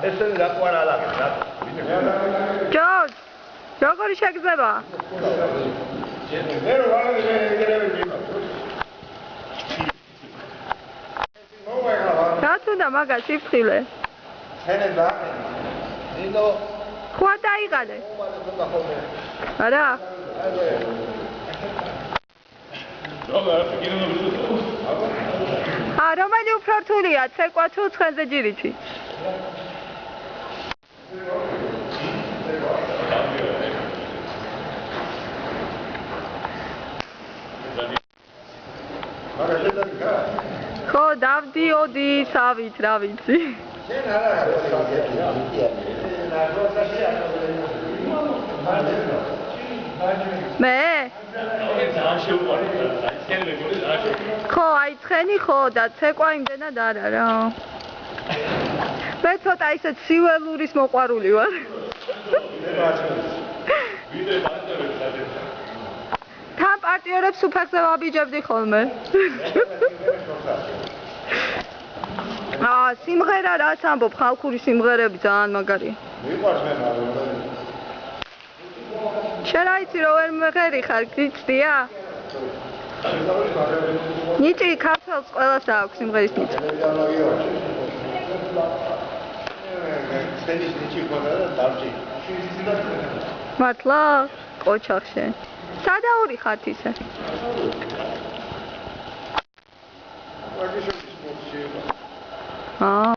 ესენი რაკوار ალაგებს რა. ჯორჯ, როგორი შეგრძნება? მე რო ვარ რა თუნდა მაგას სიფრთხილე? ხენე და ნინო ხვა დაიღალე. არა? რომელი უფრო რთულია, ცეკვა თუ ცხენზე ჯირითი? ხო, დავდიოდი სავით, რა ვიცი. მე? ხო, აი ცხენი ხო და ცეკვა იმდენად არა რა. მე ცოტა ისე ციველურის მოყვარული ვარ. თან პარტიორებს უფეხზე ვაბიჯებდი ხოლმე. სიმღერა რაც ამბობ, ხალხური სიმღერები ძალიან მაგარია. მიყვარს მე მაგრამ შენ რა იცი რომ ვერ მღერი ხარ, გიცდია? ნიჭი ქართველს ყველას აქვს სიმღერის ნიჭი. მართლა? კოჩახშე. სადაური ხართ ისე? აა